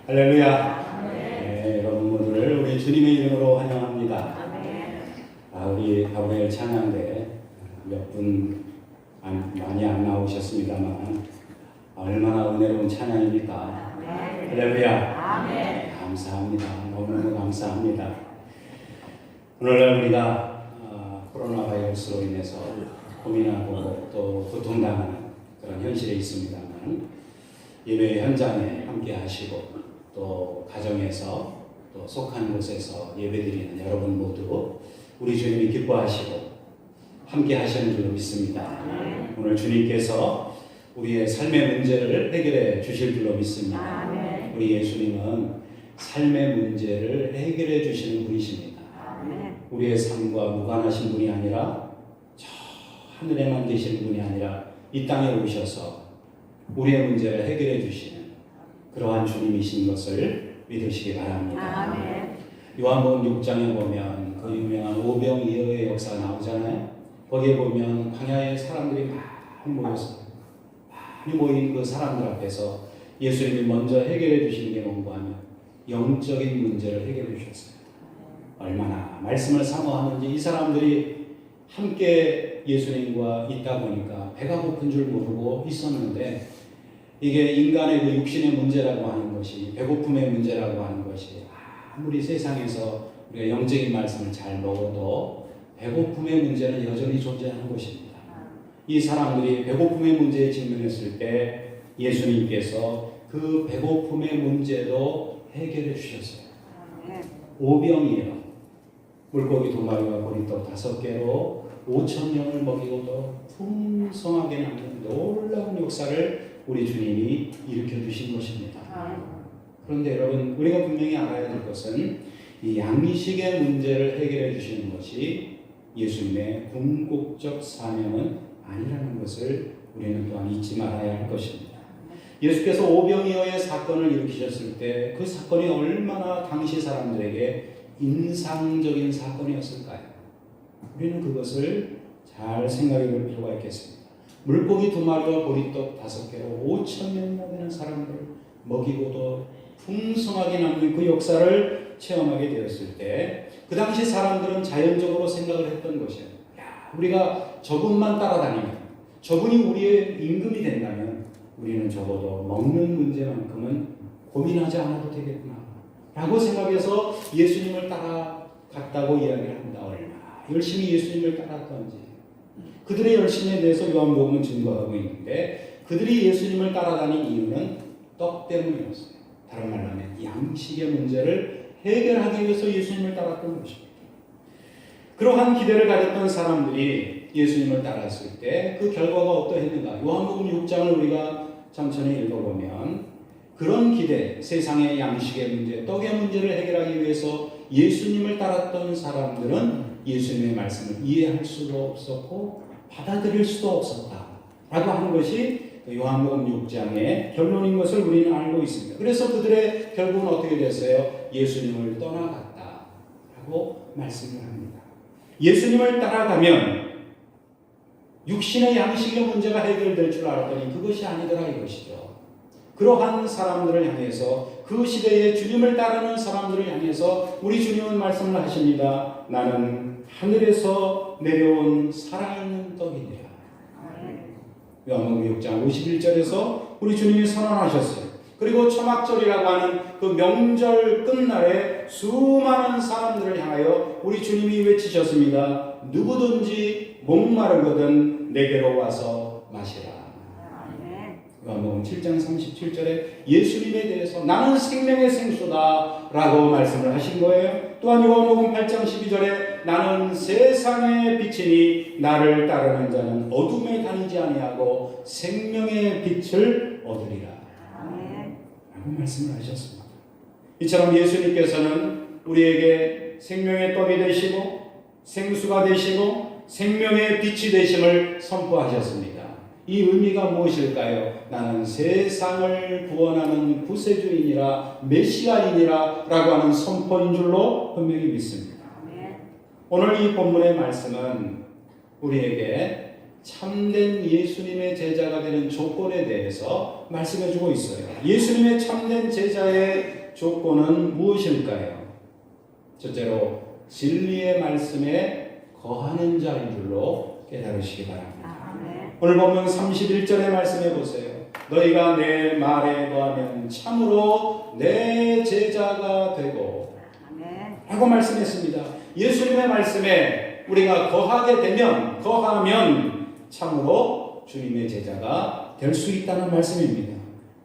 할렐루야. 네, 여러분 모두를 우리 주님의 이름으로 환영합니다. 우리 가브리엘 찬양대 몇 분 많이 안 나오셨습니다만 얼마나 은혜로운 찬양입니까? 할렐루야. 감사합니다. 너무너무 감사합니다. 오늘날 우리가 코로나 바이러스로 인해서 고민하고 또 고통당하는 그런 현실에 있습니다만 예배 현장에 함께 하시고 또 가정에서 또 속한 곳에서 예배드리는 여러분 모두 우리 주님이 기뻐하시고 함께 하시는 줄로 믿습니다. 오늘 주님께서 우리의 삶의 문제를 해결해 주실 줄로 믿습니다. 우리 예수님은 삶의 문제를 해결해 주시는 분이십니다. 우리의 삶과 무관하신 분이 아니라 저 하늘에만 계시는 분이 아니라 이 땅에 오셔서 우리의 문제를 해결해 주시는 그러한 주님이신 것을 믿으시기 바랍니다. 요한복음 6장에 보면 그 유명한 오병이어의 역사가 나오잖아요. 거기에 보면 광야에 사람들이 많이 모였어요. 많이 모인 그 사람들 앞에서 예수님이 먼저 해결해 주시는 게 뭔가 하면 영적인 문제를 해결해 주셨어요. 얼마나 말씀을 사모하는지 이 사람들이 함께 예수님과 있다 보니까 배가 고픈 줄 모르고 있었는데 이게 인간의 그 육신의 문제라고 하는 것이 배고픔의 문제라고 하는 것이 아무리 세상에서 우리가 영적인 말씀을 잘 먹어도 배고픔의 문제는 여전히 존재하는 것입니다. 이 사람들이 배고픔의 문제에 직면했을 때 예수님께서 그 배고픔의 문제도 해결해 주셨어요. 오병이어 물고기 2마리와 보리떡 5개로 5,000명을 먹이고도 풍성하게 남는 놀라운 역사를 우리 주님이 일으켜 주신 것입니다. 그런데 여러분 우리가 분명히 알아야 될 것은 이 양식의 문제를 해결해 주시는 것이 예수님의 궁극적 사명은 아니라는 것을 우리는 또한 잊지 말아야 할 것입니다. 예수께서 오병이어의 사건을 일으키셨을 때 그 사건이 얼마나 당시 사람들에게 인상적인 사건이었을까요? 우리는 그것을 잘 생각해 볼 필요가 있겠습니다. 물고기 2마리와 보리떡 5개로 5,000명이나 되는 사람들을 먹이고도 풍성하게 남는 그 역사를 체험하게 되었을 때 그 당시 사람들은 자연적으로 생각을 했던 것이에요. 우리가 저분만 따라다니면 저분이 우리의 임금이 된다면 우리는 적어도 먹는 문제만큼은 고민하지 않아도 되겠구나 라고 생각해서 예수님을 따라갔다고 이야기를 합니다. 얼마나 열심히 예수님을 따랐던지 그들의 열심에 대해서 요한복음은 증거하고 있는데 그들이 예수님을 따라다닌 이유는 떡 때문이었어요. 다른 말로 하면 양식의 문제를 해결하기 위해서 예수님을 따랐던 것입니다. 그러한 기대를 가졌던 사람들이 예수님을 따랐을 때 그 결과가 어떠했는가? 요한복음 6장을 우리가 천천히 읽어보면 그런 기대, 세상의 양식의 문제, 떡의 문제를 해결하기 위해서 예수님을 따랐던 사람들은 예수님의 말씀을 이해할 수도 없었고 받아들일 수도 없었다 라고 하는 것이 요한복음 6장의 결론인 것을 우리는 알고 있습니다. 그래서 그들의 결국은 어떻게 됐어요? 예수님을 떠나갔다 라고 말씀을 합니다. 예수님을 따라가면 육신의 양식의 문제가 해결될 줄 알았더니 그것이 아니더라 이것이죠. 그러한 사람들을 향해서 그 시대에 주님을 따르는 사람들을 향해서 우리 주님은 말씀을 하십니다. 나는 하늘에서 내려온 살아있는 떡이니라. 요한복음 6장 51절에서 우리 주님이 선언하셨어요. 그리고 초막절이라고 하는 그 명절 끝날에 수많은 사람들을 향하여 우리 주님이 외치셨습니다. 누구든지 목마르거든 내게로 와서 마시라. 요한복음 7장 37절에 예수님에 대해서 나는 생명의 생수다 라고 말씀을 하신 거예요. 또한 요한복음 8장 12절에 나는 세상의 빛이니 나를 따르는 자는 어둠에 다니지 아니하고 생명의 빛을 얻으리라 라고 말씀을 하셨습니다. 이처럼 예수님께서는 우리에게 생명의 떡이 되시고 생수가 되시고 생명의 빛이 되심을 선포하셨습니다. 이 의미가 무엇일까요? 나는 세상을 구원하는 구세주이니라 메시아이니라 라고 하는 선포인 줄로 분명히 믿습니다. 오늘 이 본문의 말씀은 우리에게 참된 예수님의 제자가 되는 조건에 대해서 말씀해 주고 있어요. 예수님의 참된 제자의 조건은 무엇일까요? 첫째로 진리의 말씀에 거하는 자인 줄로 깨달으시기 바랍니다. 오늘 본문 31절의 말씀해 보세요. 너희가 내 말에 거하면 참으로 내 제자가 되고 라고 말씀했습니다. 예수님의 말씀에 우리가 거하면 참으로 주님의 제자가 될 수 있다는 말씀입니다.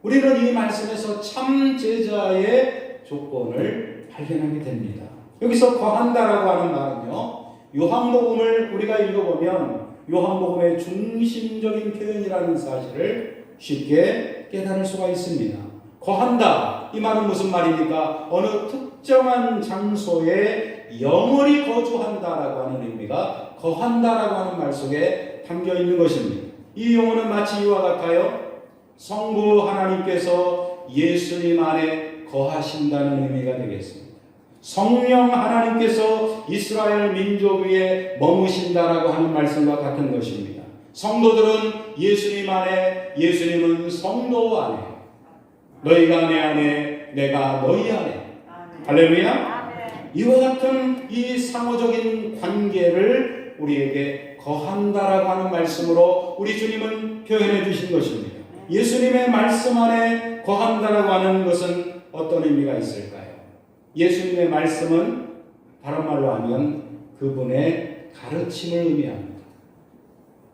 우리는 이 말씀에서 참 제자의 조건을 발견하게 됩니다. 여기서 거한다라고 하는 말은요, 요한복음을 우리가 읽어보면 요한복음의 중심적인 표현이라는 사실을 쉽게 깨달을 수가 있습니다. 거한다, 이 말은 무슨 말입니까? 어느 특정한 장소에 영원히 거주한다라고 하는 의미가 거한다라고 하는 말 속에 담겨 있는 것입니다. 이 용어는 마치 이와 같아요. 성부 하나님께서 예수님 안에 거하신다는 의미가 되겠습니다. 성령 하나님께서 이스라엘 민족 위에 머무신다라고 하는 말씀과 같은 것입니다. 성도들은 예수님 안에, 예수님은 성도 안에, 너희가 내 안에, 내가 너희 안에. 할렐루야. 이와 같은 이 상호적인 관계를 우리에게 거한다라고 하는 말씀으로 우리 주님은 표현해 주신 것입니다. 예수님의 말씀 안에 거한다라고 하는 것은 어떤 의미가 있을까요? 예수님의 말씀은 다른 말로 하면 그분의 가르침을 의미합니다.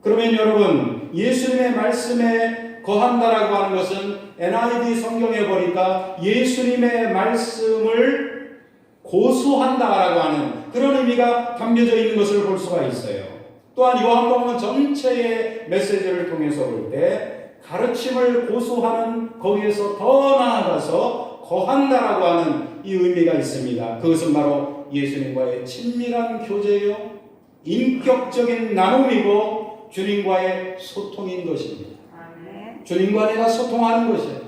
그러면 여러분, 예수님의 말씀에 거한다라고 하는 것은 NIV 성경에 보니까 예수님의 말씀을 고수한다라고 하는 그런 의미가 담겨져 있는 것을 볼 수가 있어요. 또한 요한복음 전체의 메시지를 통해서 볼 때 가르침을 고수하는, 거기에서 더 나아가서 거한다라고 하는 이 의미가 있습니다. 그것은 바로 예수님과의 친밀한 교제요, 인격적인 나눔이고 주님과의 소통인 것입니다. 주님과 내가 소통하는 것이에요.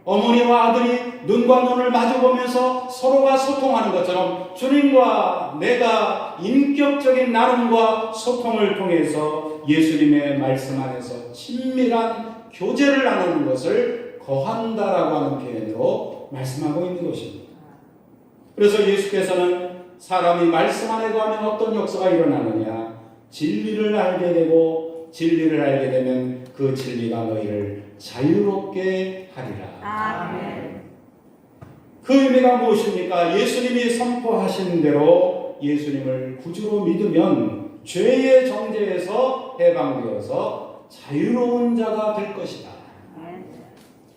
어머니와 아들이 눈과 눈을 마주보면서 서로가 소통하는 것처럼 주님과 내가 인격적인 나눔과 소통을 통해서 예수님의 말씀 안에서 친밀한 교제를 나누는 것을 거한다라고 하는 표현으로 말씀하고 있는 것입니다. 그래서 예수께서는 사람이 말씀 안에 거하면 어떤 역사가 일어나느냐? 진리를 알게 되고 진리를 알게 되면 그 진리가 너희를 자유롭게 하리라. 아멘. 그 의미가 무엇입니까? 예수님이 선포하신 대로 예수님을 구주로 믿으면 죄의 정죄에서 해방되어서 자유로운 자가 될 것이다.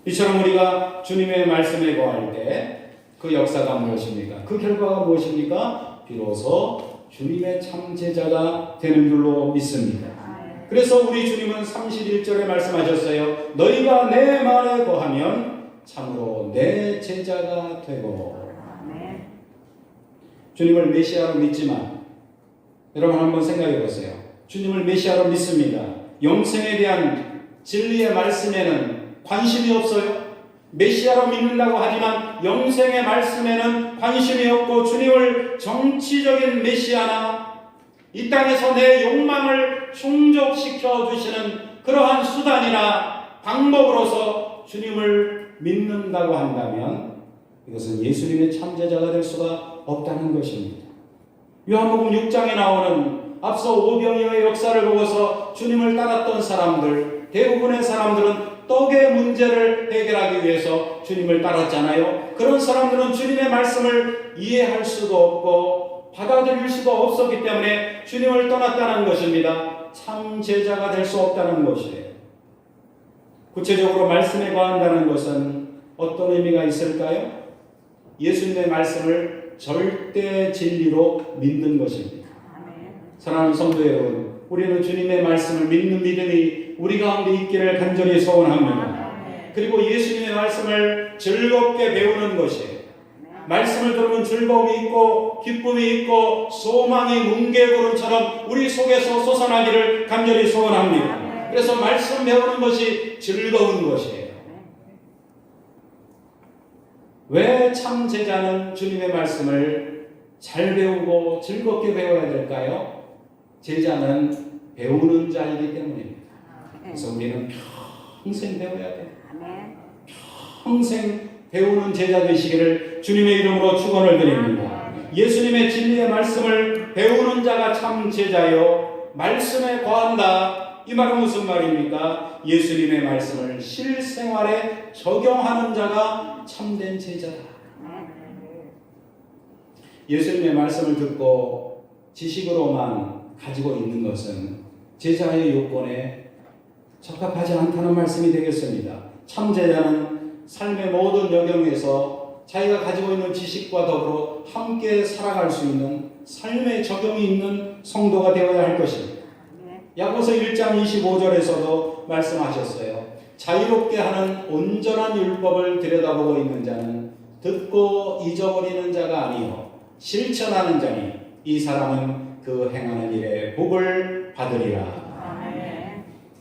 이처럼 우리가 주님의 말씀에 거할 때 그 역사가 무엇입니까? 그 결과가 무엇입니까? 비로소 주님의 참 제자가 되는 줄로 믿습니다. 그래서 우리 주님은 31절에 말씀하셨어요. 너희가 내 말에 거하면 참으로 내 제자가 되고. 주님을 메시아로 믿지만 여러분 한번 생각해 보세요. 주님을 메시아로 믿습니다. 영생에 대한 진리의 말씀에는 관심이 없어요. 메시아로 믿는다고 하지만 영생의 말씀에는 관심이 없고 주님을 정치적인 메시아나 이 땅에서 내 욕망을 충족시켜 주시는 그러한 수단이나 방법으로서 주님을 믿는다고 한다면 이것은 예수님의 참제자가 될 수가 없다는 것입니다. 요한복음 6장에 나오는 앞서 오병이어의 역사를 보고서 주님을 따랐던 사람들, 대부분의 사람들은 떡의 문제를 해결하기 위해서 주님을 따랐잖아요. 그런 사람들은 주님의 말씀을 이해할 수도 없고 받아들일 수도 없었기 때문에 주님을 떠났다는 것입니다. 참 제자가 될 수 없다는 것이에요. 구체적으로 말씀에 거한다는 것은 어떤 의미가 있을까요? 예수님의 말씀을 절대 진리로 믿는 것입니다. 사랑하는 성도 여러분, 우리는 주님의 말씀을 믿는 믿음이 우리 가운데 있기를 간절히 소원합니다. 그리고 예수님의 말씀을 즐겁게 배우는 것이에요. 말씀을 들으면 즐거움이 있고 기쁨이 있고 소망이 뭉게구름처럼 우리 속에서 솟아나기를 간절히 소원합니다. 그래서 말씀 배우는 것이 즐거운 것이에요. 왜 참 제자는 주님의 말씀을 잘 배우고 즐겁게 배워야 될까요? 제자는 배우는 자이기 때문입니다. 그래서 우리는 평생 배워야 돼요. 평생 배우는 제자 되시기를 주님의 이름으로 축원을 드립니다. 예수님의 진리의 말씀을 배우는 자가 참 제자요 말씀에 거한다. 이 말은 무슨 말입니까? 예수님의 말씀을 실생활에 적용하는 자가 참된 제자다. 예수님의 말씀을 듣고 지식으로만 가지고 있는 것은 제자의 요건에 적합하지 않다는 말씀이 되겠습니다. 참 제자는 삶의 모든 영역에서 자기가 가지고 있는 지식과 더불어 함께 살아갈 수 있는 삶의 적용이 있는 성도가 되어야 할 것입니다. 야고보서 1장 25절에서도 말씀하셨어요. 자유롭게 하는 온전한 율법을 들여다보고 있는 자는 듣고 잊어버리는 자가 아니요 실천하는 자니 이 사람은 그 행하는 일에 복을 받으리라.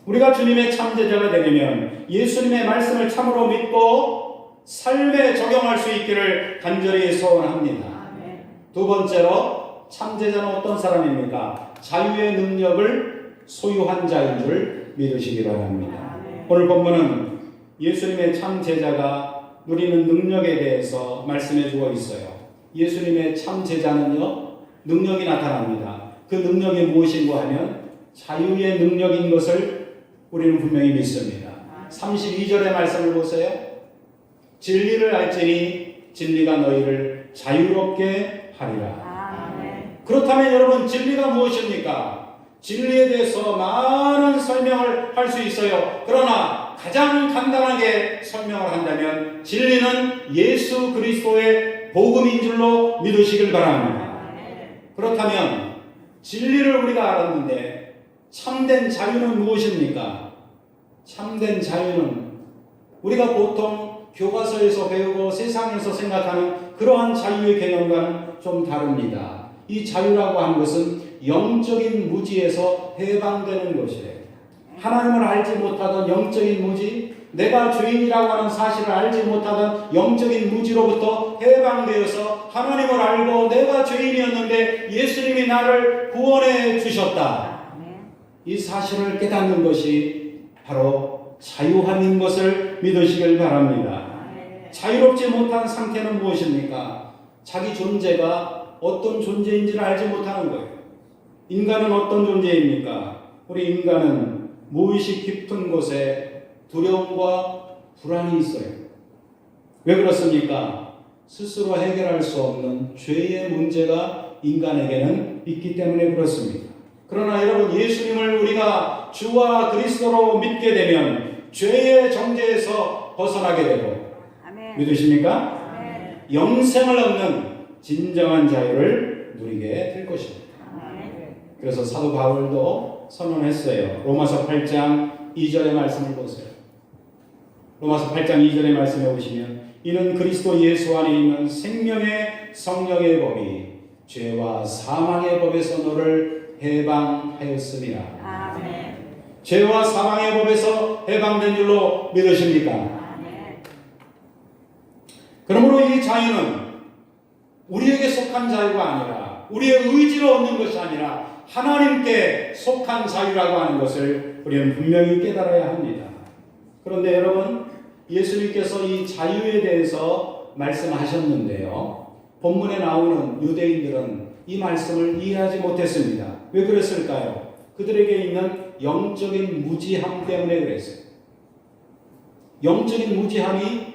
우리가 주님의 참제자가 되려면 예수님의 말씀을 참으로 믿고 삶에 적용할 수 있기를 간절히 소원합니다. 두 번째로 참제자는 어떤 사람입니까? 자유의 능력을 소유한 자인 줄 믿으시기 바랍니다. 오늘 본문은 예수님의 참제자가 누리는 능력에 대해서 말씀해 주고 있어요. 예수님의 참제자는요 능력이 나타납니다. 그 능력이 무엇인고 하면 자유의 능력인 것을 우리는 분명히 믿습니다. 32절의 말씀을 보세요. 진리를 알지니 진리가 너희를 자유롭게 하리라. 그렇다면 여러분 진리가 무엇입니까? 진리에 대해서 많은 설명을 할 수 있어요. 그러나 가장 간단하게 설명을 한다면 진리는 예수 그리스도의 복음인 줄로 믿으시길 바랍니다. 그렇다면 진리를 우리가 알았는데 참된 자유는 무엇입니까? 참된 자유는 우리가 보통 교과서에서 배우고 세상에서 생각하는 그러한 자유의 개념과는 좀 다릅니다. 이 자유라고 하는 것은 영적인 무지에서 해방되는 것이에요. 하나님을 알지 못하던 영적인 무지, 내가 죄인이라고 하는 사실을 알지 못하던 영적인 무지로부터 해방되어서 하나님을 알고 내가 죄인이었는데 예수님이 나를 구원해 주셨다. 이 사실을 깨닫는 것이 바로 자유함인 것을 믿으시길 바랍니다. 자유롭지 못한 상태는 무엇입니까? 자기 존재가 어떤 존재인지를 알지 못하는 거예요. 인간은 어떤 존재입니까? 우리 인간은 무의식 깊은 곳에 두려움과 불안이 있어요. 왜 그렇습니까? 스스로 해결할 수 없는 죄의 문제가 인간에게는 있기 때문에 그렇습니다. 그러나 여러분 예수님을 우리가 주와 그리스도로 믿게 되면 죄의 정죄에서 벗어나게 되고 믿으십니까? 영생을 얻는 진정한 자유를 누리게 될 것입니다. 그래서 사도 바울도 선언했어요. 로마서 8장 2절의 말씀을 보세요. 로마서 8장 2절의 말씀에 보시면 이는 그리스도 예수 안에 있는 생명의 성령의 법이 죄와 사망의 법에서 너를 해방하였습니다. 아멘. 죄와 사망의 법에서 해방된 줄로 믿으십니까? 아멘. 그러므로 이 자유는 우리에게 속한 자유가 아니라 우리의 의지로 얻는 것이 아니라 하나님께 속한 자유라고 하는 것을 우리는 분명히 깨달아야 합니다. 그런데 여러분 예수님께서 이 자유에 대해서 말씀하셨는데요. 본문에 나오는 유대인들은 이 말씀을 이해하지 못했습니다. 왜 그랬을까요? 그들에게 있는 영적인 무지함 때문에 그랬어요. 영적인 무지함이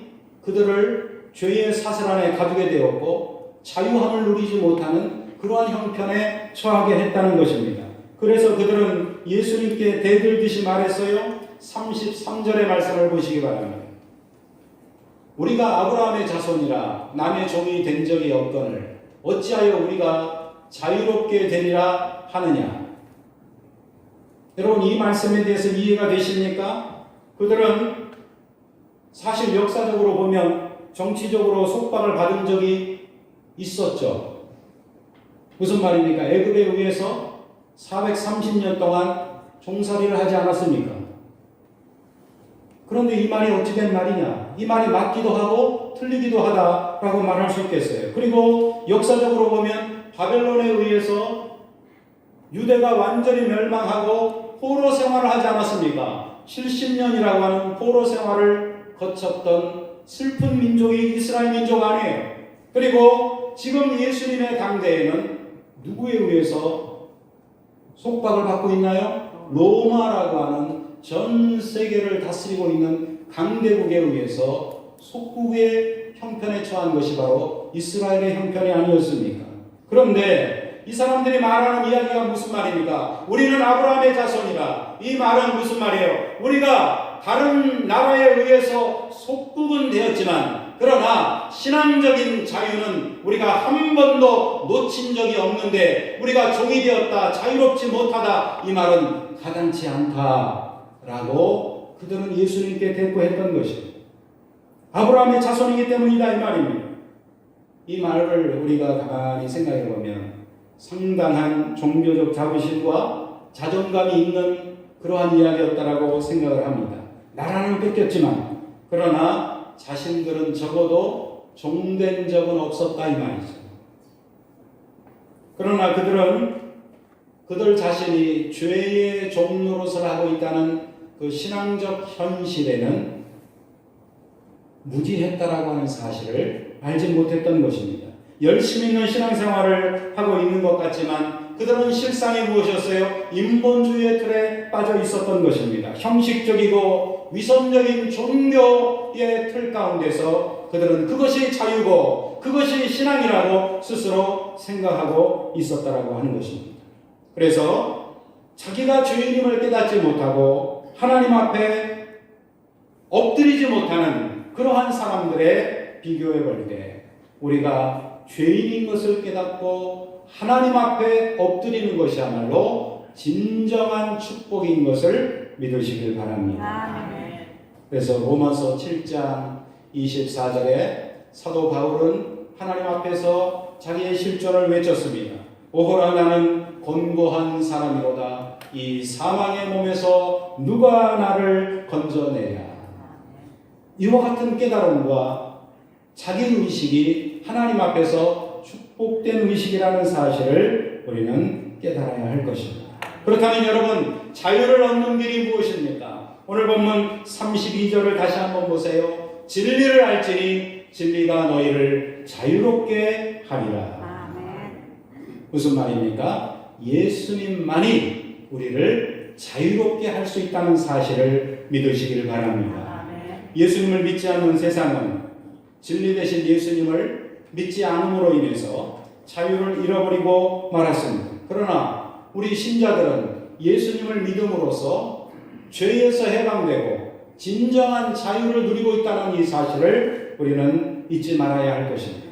그들을 죄의 사슬 안에 가두게 되었고 자유함을 누리지 못하는 그러한 형편에 처하게 했다는 것입니다. 그래서 그들은 예수님께 대들듯이 말했어요. 33절의 말씀을 보시기 바랍니다. 우리가 아브라함의 자손이라 남의 종이 된 적이 없거늘 어찌하여 우리가 자유롭게 되리라 하느냐. 여러분 이 말씀에 대해서 이해가 되십니까? 그들은 사실 역사적으로 보면 정치적으로 속박을 받은 적이 있었죠. 무슨 말입니까? 애굽에 의해서 430년 동안 종살이를 하지 않았습니까? 그런데 이 말이 어찌된 말이냐? 이 말이 맞기도 하고 틀리기도 하다라고 말할 수 있겠어요. 그리고 역사적으로 보면 바벨론에 의해서 유대가 완전히 멸망하고 포로 생활을 하지 않았습니까? 70년이라고 하는 포로 생활을 거쳤던 슬픈 민족이 이스라엘 민족 아니에요. 그리고 지금 예수님의 당대에는 누구에 의해서 속박을 받고 있나요? 로마라고 하는 전 세계를 다스리고 있는 강대국에 의해서 속국의 형편에 처한 것이 바로 이스라엘의 형편이 아니었습니까? 그런데 이 사람들이 말하는 이야기가 무슨 말입니까? 우리는 아브라함의 자손이다. 이 말은 무슨 말이에요? 우리가 다른 나라에 의해서 속국은 되었지만 그러나 신앙적인 자유는 우리가 한 번도 놓친 적이 없는데 우리가 종이 되었다, 자유롭지 못하다, 이 말은 가당치 않다라고 그들은 예수님께 대꾸했던 것입니다. 아브라함의 자손이기 때문이다 이 말입니다. 이 말을 우리가 가만히 생각해 보면 상당한 종교적 자부심과 자존감이 있는 그러한 이야기였다라고 생각을 합니다. 나라는 뺏겼지만 그러나 자신들은 적어도 종된 적은 없었다 이 말이죠. 그러나 그들 자신이 죄의 종 노릇을 하고 있다는 그 신앙적 현실에는 무지했다라고 하는 사실을 알지 못했던 것입니다. 열심히 있는 신앙생활을 하고 있는 것 같지만 그들은 실상이 무엇이었어요? 인본주의의 틀에 빠져 있었던 것입니다. 형식적이고 위선적인 종교의 틀 가운데서 그들은 그것이 자유고 그것이 신앙이라고 스스로 생각하고 있었다라고 하는 것입니다. 그래서 자기가 죄인임을 깨닫지 못하고 하나님 앞에 엎드리지 못하는 그러한 사람들의 비교해 볼 때 우리가 죄인인 것을 깨닫고 하나님 앞에 엎드리는 것이야말로 진정한 축복인 것을 믿으시길 바랍니다. 그래서 로마서 7장 24절에 사도 바울은 하나님 앞에서 자기의 실존을 외쳤습니다. 오호라 나는 곤고한 사람이로다. 이 사망의 몸에서 누가 나를 건져내랴. 이와 같은 깨달음과 자기 의식이 하나님 앞에서 축복된 의식이라는 사실을 우리는 깨달아야 할 것입니다. 그렇다면 여러분, 자유를 얻는 길이 무엇입니까? 오늘 본문 32절을 다시 한번 보세요. 진리를 알지니 진리가 너희를 자유롭게 하리라. 무슨 말입니까? 예수님만이 우리를 자유롭게 할 수 있다는 사실을 믿으시길 바랍니다. 예수님을 믿지 않는 세상은 진리 대신 예수님을 믿지 않음으로 인해서 자유를 잃어버리고 말았습니다. 그러나 우리 신자들은 예수님을 믿음으로써 죄에서 해방되고 진정한 자유를 누리고 있다는 이 사실을 우리는 잊지 말아야 할 것입니다.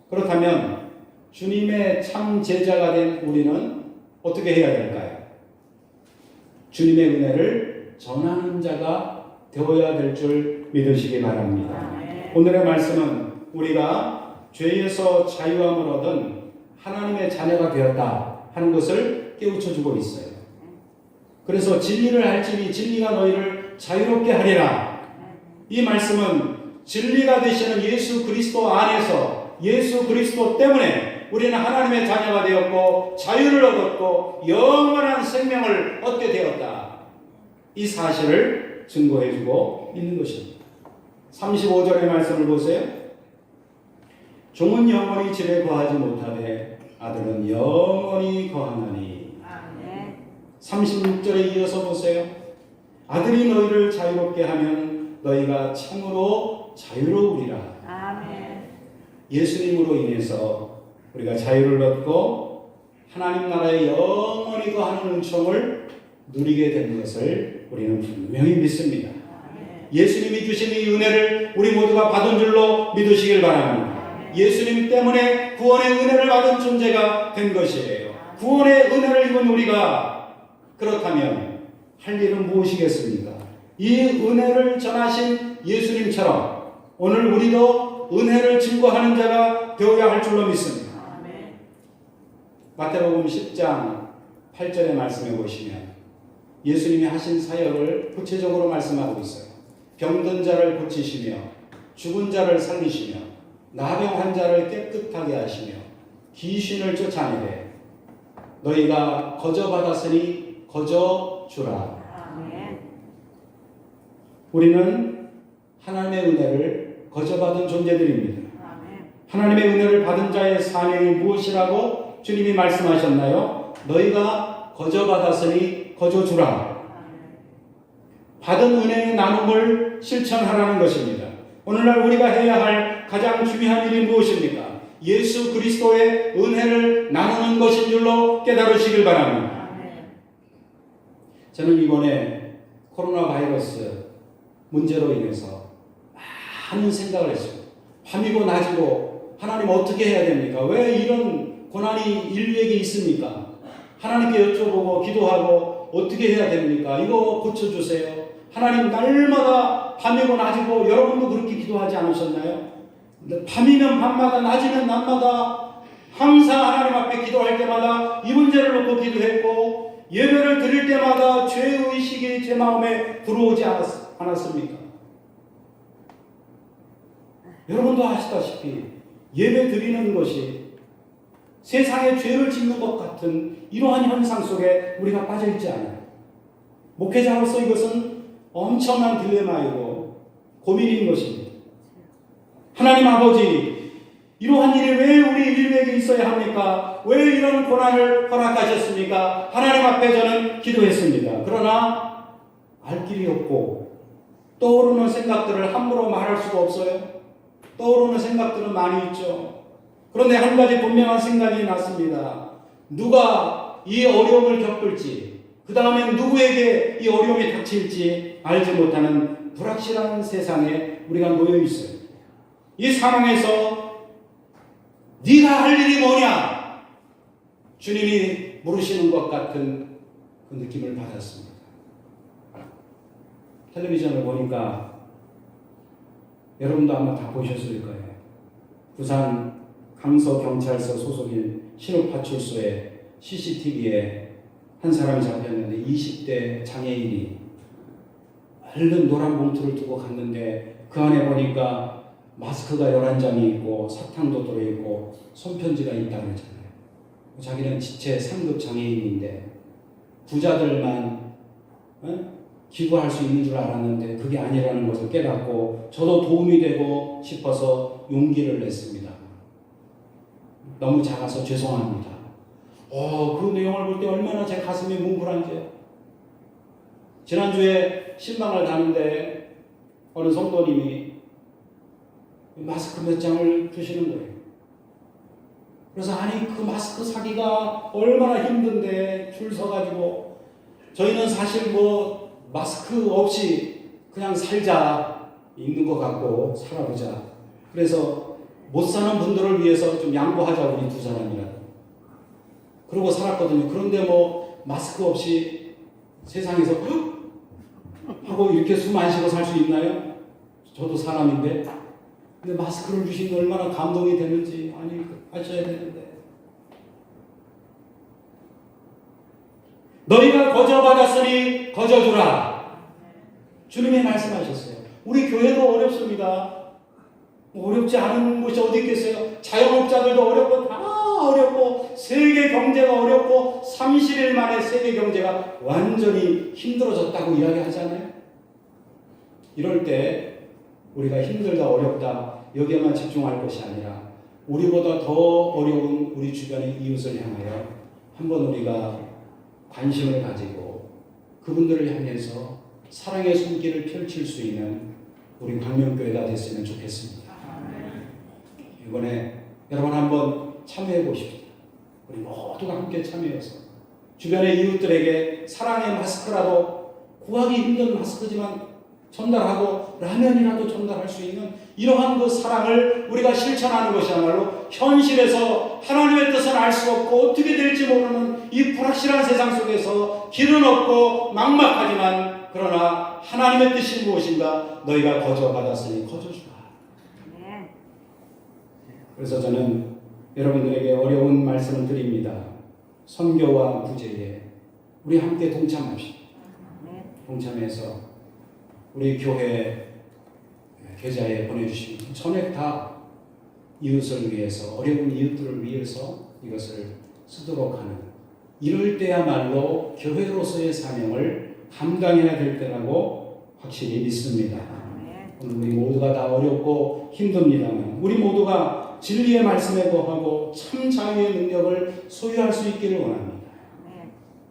그렇다면 주님의 참 제자가 된 우리는 어떻게 해야 될까요? 주님의 은혜를 전하는 자가 되어야 될 줄 믿으시기 바랍니다. 오늘의 말씀은 우리가 죄에서 자유함을 얻은 하나님의 자녀가 되었다 하는 것을 깨우쳐주고 있어요. 그래서 진리를 알지니 진리가 너희를 자유롭게 하리라. 이 말씀은 진리가 되시는 예수 그리스도 안에서 예수 그리스도 때문에 우리는 하나님의 자녀가 되었고 자유를 얻었고 영원한 생명을 얻게 되었다. 이 사실을 증거해주고 있는 것입니다. 35절의 말씀을 보세요. 종은 영원히 집에 거하지 못하되 아들은 영원히 거하나니. 36절에 이어서 보세요. 아들이 너희를 자유롭게 하면 너희가 참으로 자유로우리라. 예수님으로 인해서 우리가 자유를 얻고 하나님 나라에 영원히 거하는 은총을 누리게 된 것을 우리는 분명히 믿습니다. 예수님이 주신 이 은혜를 우리 모두가 받은 줄로 믿으시길 바랍니다. 예수님 때문에 구원의 은혜를 받은 존재가 된 것이에요. 구원의 은혜를 입은 우리가 그렇다면 할 일은 무엇이겠습니까? 이 은혜를 전하신 예수님처럼 오늘 우리도 은혜를 증거하는 자가 되어야 할 줄로 믿습니다. 마태복음 10장 8절의 말씀에 보시면 예수님이 하신 사역을 구체적으로 말씀하고 있어요. 병든 자를 고치시며 죽은 자를 살리시며 나병 환자를 깨끗하게 하시며 귀신을 쫓아내되 너희가 거저 받았으니 거저 주라. 우리는 하나님의 은혜를 거저 받은 존재들입니다. 하나님의 은혜를 받은 자의 사명이 무엇이라고 주님이 말씀하셨나요? 너희가 거저 받았으니 거저 주라. 받은 은혜의 나눔을 실천하라는 것입니다. 오늘날 우리가 해야 할 가장 중요한 일이 무엇입니까? 예수 그리스도의 은혜를 나누는 것인 줄로 깨달으시길 바랍니다. 저는 이번에 코로나 바이러스 문제로 인해서 많은 생각을 했어요. 밤이고 낮이고 하나님 어떻게 해야 됩니까? 왜 이런 고난이 인류에게 있습니까? 하나님께 여쭤보고 기도하고 어떻게 해야 됩니까? 이거 고쳐주세요. 하나님 날마다 밤이고 낮이고 여러분도 그렇게 기도하지 않으셨나요? 밤이면 밤마다 낮이면 낮마다 항상 하나님 앞에 기도할 때마다 이 문제를 놓고 기도했고 예배를 드릴 때마다 죄의식이 제 마음에 들어오지 않았습니까? 여러분도 아시다시피 예배 드리는 것이 세상에 죄를 짓는 것 같은 이러한 현상 속에 우리가 빠져있지 않아요. 목회자로서 이것은 엄청난 딜레마이고 고민인 것입니다. 하나님 아버지, 이러한 일이 왜 우리 인류에게 있어야 합니까? 왜 이런 고난을 허락하셨습니까? 하나님 앞에 저는 기도했습니다. 그러나 알 길이 없고 떠오르는 생각들을 함부로 말할 수가 없어요. 떠오르는 생각들은 많이 있죠. 그런데 한 가지 분명한 생각이 났습니다. 누가 이 어려움을 겪을지, 그 다음에 누구에게 이 어려움이 닥칠지 알지 못하는 불확실한 세상에 우리가 놓여 있어요. 이 상황에서 네가 할 일이 뭐냐? 주님이 물으시는 것 같은 그 느낌을 받았습니다. 텔레비전을 보니까 여러분도 아마 다 보셨을 거예요. 부산 강서경찰서 소속인 신호파출소의 CCTV에 한 사람이 잡혔는데 20대 장애인이 얼른 노란 봉투를 두고 갔는데 그 안에 보니까 마스크가 11장이 있고 사탕도 들어있고 손편지가 있다고 했잖아요. 자기는 지체 3급 장애인인데 부자들만 기부할 수 있는 줄 알았는데 그게 아니라는 것을 깨닫고 저도 도움이 되고 싶어서 용기를 냈습니다. 너무 작아서 죄송합니다. 그 내용을 볼 때 얼마나 제 가슴이 뭉클한지요. 지난주에 신방을 가는데 어느 성도님이 마스크 몇 장을 주시는 거예요. 그래서 아니 그 마스크 사기가 얼마나 힘든데 줄 서가지고 저희는 사실 뭐 마스크 없이 그냥 살자, 있는 것 같고 살아보자. 그래서 못 사는 분들을 위해서 좀 양보하자, 우리 두 사람이라도. 그러고 살았거든요. 그런데 뭐 마스크 없이 세상에서 하고 이렇게 숨 안 쉬고 살 수 있나요? 저도 사람인데. 근데 마스크를 주신 게 얼마나 감동이 되는지 아니 하셔야 되는데. 너희가 거저 받았으니 거저 주라. 주님이 말씀하셨어요. 우리 교회도 어렵습니다. 어렵지 않은 곳이 어디 있겠어요? 자영업자들도 어렵고 다 어렵고 세계 경제가 어렵고 30일 만에 세계 경제가 완전히 힘들어졌다고 이야기하잖아요. 이럴 때 우리가 힘들다 어렵다 여기에만 집중할 것이 아니라 우리보다 더 어려운 우리 주변의 이웃을 향하여 한번 우리가 관심을 가지고 그분들을 향해서 사랑의 손길을 펼칠 수 있는 우리 광명교회가 됐으면 좋겠습니다. 이번에 여러분 한번 참여해 보십시오. 우리 모두가 함께 참여해서 주변의 이웃들에게 사랑의 마스크라도 구하기 힘든 마스크지만 전달하고 라면이라도 전달할 수 있는 이러한 그 사랑을 우리가 실천하는 것이야말로 현실에서 하나님의 뜻은 알 수 없고 어떻게 될지 모르는 이 불확실한 세상 속에서 길은 없고 막막하지만 그러나 하나님의 뜻이 무엇인가? 너희가 거저 받았으니 거저 주라. 그래서 저는 여러분들에게 어려운 말씀을 드립니다. 선교와 구제에 우리 함께 동참합시다. 동참해서 우리 교회 계좌에 보내주시면 전액 다 이웃을 위해서 어려운 이웃들을 위해서 이것을 쓰도록 하는 이럴 때야말로 교회로서의 사명을 감당해야 될 때라고 확실히 믿습니다. 오늘 우리 모두가 다 어렵고 힘듭니다만 우리 모두가 진리의 말씀에 거하고 참 자유의 능력을 소유할 수 있기를 원합니다.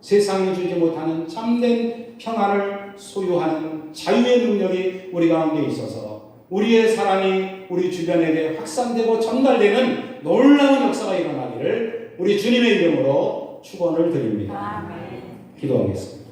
세상이 주지 못하는 참된 평안을 소유하는 자유의 능력이 우리 가운데 있어서 우리의 사랑이 우리 주변에게 확산되고 전달되는 놀라운 역사가 일어나기를 우리 주님의 이름으로 축원을 드립니다. 기도하겠습니다.